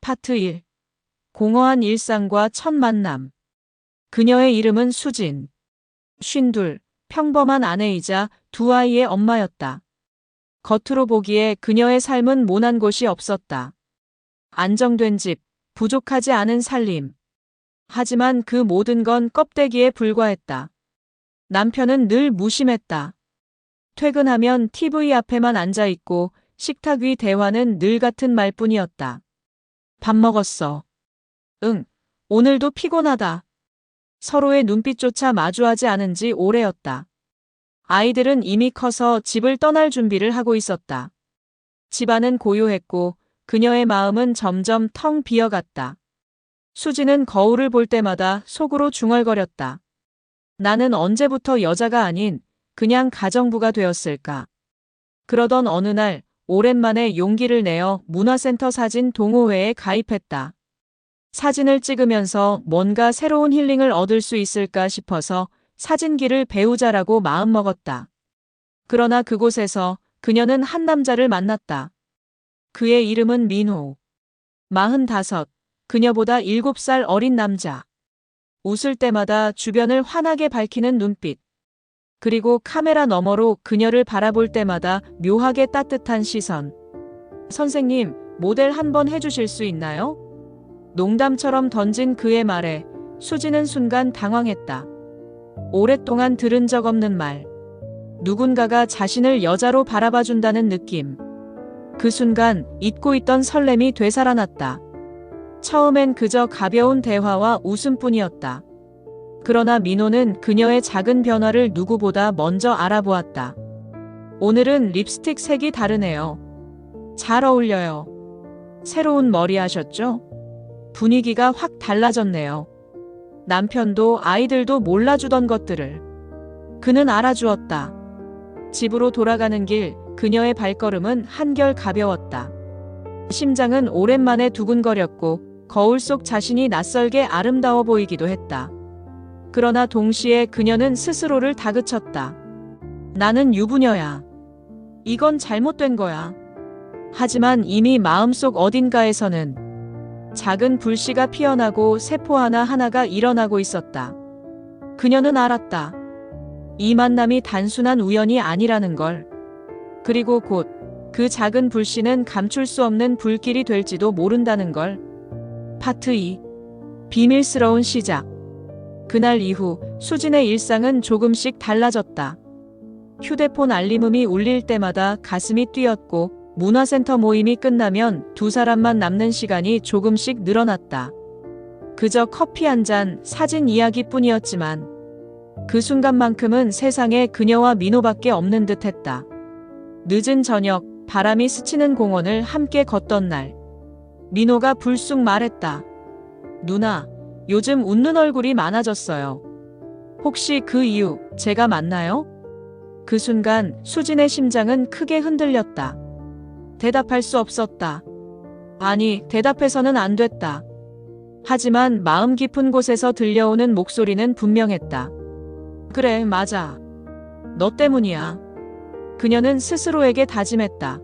파트 1. 공허한 일상과 첫 만남. 그녀의 이름은 수진. 52, 평범한 아내이자 두 아이의 엄마였다. 겉으로 보기에 그녀의 삶은 모난 곳이 없었다. 안정된 집, 부족하지 않은 살림. 하지만 그 모든 건 껍데기에 불과했다. 남편은 늘 무심했다. 퇴근하면 TV 앞에만 앉아 있고 식탁 위 대화는 늘 같은 말뿐이었다. 밥 먹었어. 응, 오늘도 피곤하다. 서로의 눈빛조차 마주하지 않은 지 오래였다. 아이들은 이미 커서 집을 떠날 준비를 하고 있었다. 집안은 고요했고 그녀의 마음은 점점 텅 비어갔다. 수지는 거울을 볼 때마다 속으로 중얼거렸다. 나는 언제부터 여자가 아닌 그냥 가정부가 되었을까? 그러던 어느 날 오랜만에 용기를 내어 문화센터 사진 동호회에 가입했다. 사진을 찍으면서 뭔가 새로운 힐링을 얻을 수 있을까 싶어서 사진기를 배우자라고 마음먹었다. 그러나 그곳에서 그녀는 한 남자를 만났다. 그의 이름은 민호. 45, 그녀보다 7살 어린 남자. 웃을 때마다 주변을 환하게 밝히는 눈빛. 그리고 카메라 너머로 그녀를 바라볼 때마다 묘하게 따뜻한 시선. 선생님, 모델 한번 해주실 수 있나요? 농담처럼 던진 그의 말에 수지는 순간 당황했다. 오랫동안 들은 적 없는 말. 누군가가 자신을 여자로 바라봐준다는 느낌. 그 순간 잊고 있던 설렘이 되살아났다. 처음엔 그저 가벼운 대화와 웃음뿐이었다. 그러나 민호는 그녀의 작은 변화를 누구보다 먼저 알아보았다. 오늘은 립스틱 색이 다르네요. 잘 어울려요. 새로운 머리 하셨죠? 분위기가 확 달라졌네요. 남편도 아이들도 몰라주던 것들을 그는 알아주었다. 집으로 돌아가는 길 그녀의 발걸음은 한결 가벼웠다. 심장은 오랜만에 두근거렸고 거울 속 자신이 낯설게 아름다워 보이기도 했다. 그러나 동시에 그녀는 스스로를 다그쳤다. 나는 유부녀야. 이건 잘못된 거야. 하지만 이미 마음속 어딘가에서는 작은 불씨가 피어나고 세포 하나하나가 일어나고 있었다. 그녀는 알았다. 이 만남이 단순한 우연이 아니라는 걸. 그리고 곧 그 작은 불씨는 감출 수 없는 불길이 될지도 모른다는 걸. 파트 2. 비밀스러운 시작. 그날 이후 수진의 일상은 조금씩 달라졌다. 휴대폰 알림음이 울릴 때마다 가슴이 뛰었고 문화센터 모임이 끝나면 두 사람만 남는 시간이 조금씩 늘어났다. 그저 커피 한 잔, 사진 이야기뿐이었지만 그 순간만큼은 세상에 그녀와 민호밖에 없는 듯했다. 늦은 저녁, 바람이 스치는 공원을 함께 걷던 날. 민호가 불쑥 말했다. 누나, 요즘 웃는 얼굴이 많아졌어요. 혹시 그 이유 제가 맞나요? 그 순간 수진의 심장은 크게 흔들렸다. 대답할 수 없었다. 아니, 대답해서는 안 됐다. 하지만 마음 깊은 곳에서 들려오는 목소리는 분명했다. 그래, 맞아. 너 때문이야. 그녀는 스스로에게 다짐했다.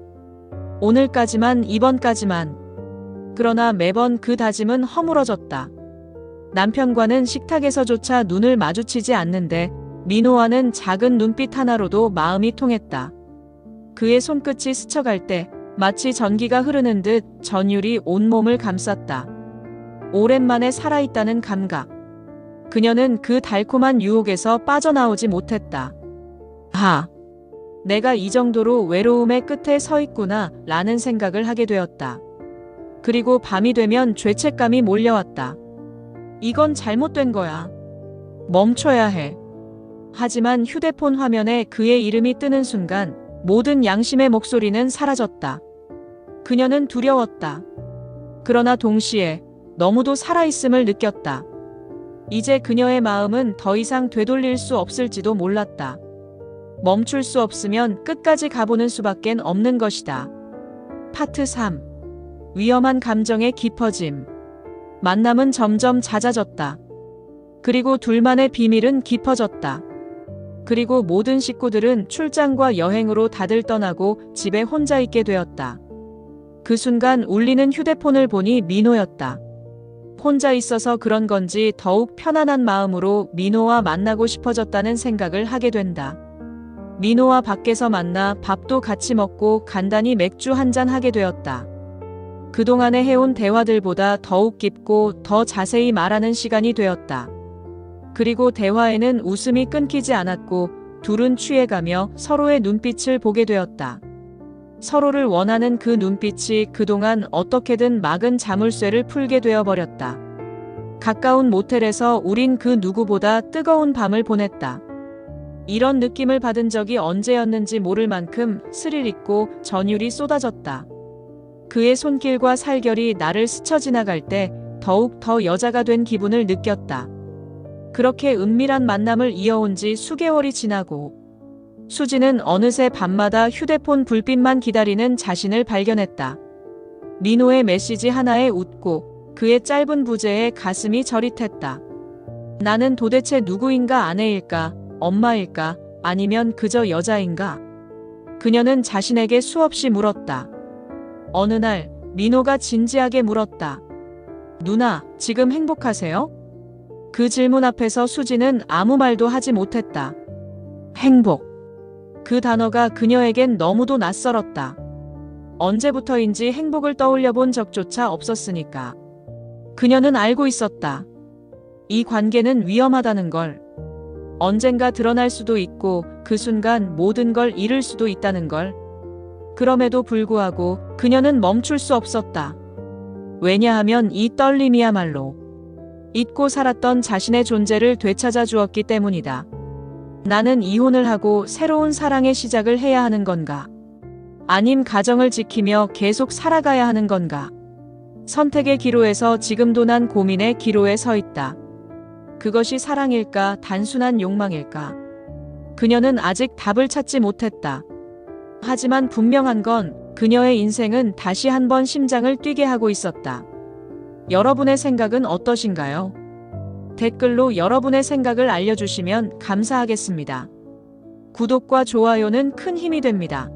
오늘까지만, 이번까지만. 그러나 매번 그 다짐은 허물어졌다. 남편과는 식탁에서조차 눈을 마주치지 않는데 민호와는 작은 눈빛 하나로도 마음이 통했다. 그의 손끝이 스쳐갈 때 마치 전기가 흐르는 듯 전율이 온몸을 감쌌다. 오랜만에 살아있다는 감각. 그녀는 그 달콤한 유혹에서 빠져나오지 못했다. 내가 이 정도로 외로움의 끝에 서 있구나 라는 생각을 하게 되었다. 그리고 밤이 되면 죄책감이 몰려왔다. 이건 잘못된 거야. 멈춰야 해. 하지만 휴대폰 화면에 그의 이름이 뜨는 순간 모든 양심의 목소리는 사라졌다. 그녀는 두려웠다. 그러나 동시에 너무도 살아있음을 느꼈다. 이제 그녀의 마음은 더 이상 되돌릴 수 없을지도 몰랐다. 멈출 수 없으면 끝까지 가보는 수밖엔 없는 것이다. 파트 3. 위험한 감정의 깊어짐. 만남은 점점 잦아졌다. 그리고 둘만의 비밀은 깊어졌다. 그리고 모든 식구들은 출장과 여행으로 다들 떠나고 집에 혼자 있게 되었다. 그 순간 울리는 휴대폰을 보니 민호였다. 혼자 있어서 그런 건지 더욱 편안한 마음으로 민호와 만나고 싶어졌다는 생각을 하게 된다. 민호와 밖에서 만나 밥도 같이 먹고 간단히 맥주 한잔 하게 되었다. 그동안에 해온 대화들보다 더욱 깊고 더 자세히 말하는 시간이 되었다. 그리고 대화에는 웃음이 끊기지 않았고 둘은 취해가며 서로의 눈빛을 보게 되었다. 서로를 원하는 그 눈빛이 그동안 어떻게든 막은 자물쇠를 풀게 되어버렸다. 가까운 모텔에서 우린 그 누구보다 뜨거운 밤을 보냈다. 이런 느낌을 받은 적이 언제였는지 모를 만큼 스릴 있고 전율이 쏟아졌다. 그의 손길과 살결이 나를 스쳐 지나갈 때 더욱 더 여자가 된 기분을 느꼈다. 그렇게 은밀한 만남을 이어온 지 수개월이 지나고 수지는 어느새 밤마다 휴대폰 불빛만 기다리는 자신을 발견했다. 민호의 메시지 하나에 웃고 그의 짧은 부재에 가슴이 저릿했다. 나는 도대체 누구인가, 아내일까, 엄마일까, 아니면 그저 여자인가? 그녀는 자신에게 수없이 물었다. 어느 날 민호가 진지하게 물었다. 누나, 지금 행복하세요? 그 질문 앞에서 수지는 아무 말도 하지 못했다. 행복. 그 단어가 그녀에겐 너무도 낯설었다. 언제부터인지 행복을 떠올려 본 적조차 없었으니까. 그녀는 알고 있었다. 이 관계는 위험하다는 걸. 언젠가 드러날 수도 있고 그 순간 모든 걸 잃을 수도 있다는 걸. 그럼에도 불구하고 그녀는 멈출 수 없었다. 왜냐하면 이 떨림이야말로 잊고 살았던 자신의 존재를 되찾아 주었기 때문이다. 나는 이혼을 하고 새로운 사랑의 시작을 해야 하는 건가? 아님 가정을 지키며 계속 살아가야 하는 건가? 선택의 기로에서 지금도 난 고민의 기로에 서 있다. 그것이 사랑일까, 단순한 욕망일까? 그녀는 아직 답을 찾지 못했다. 하지만 분명한 건 그녀의 인생은 다시 한번 심장을 뛰게 하고 있었다. 여러분의 생각은 어떠신가요? 댓글로 여러분의 생각을 알려주시면 감사하겠습니다. 구독과 좋아요는 큰 힘이 됩니다.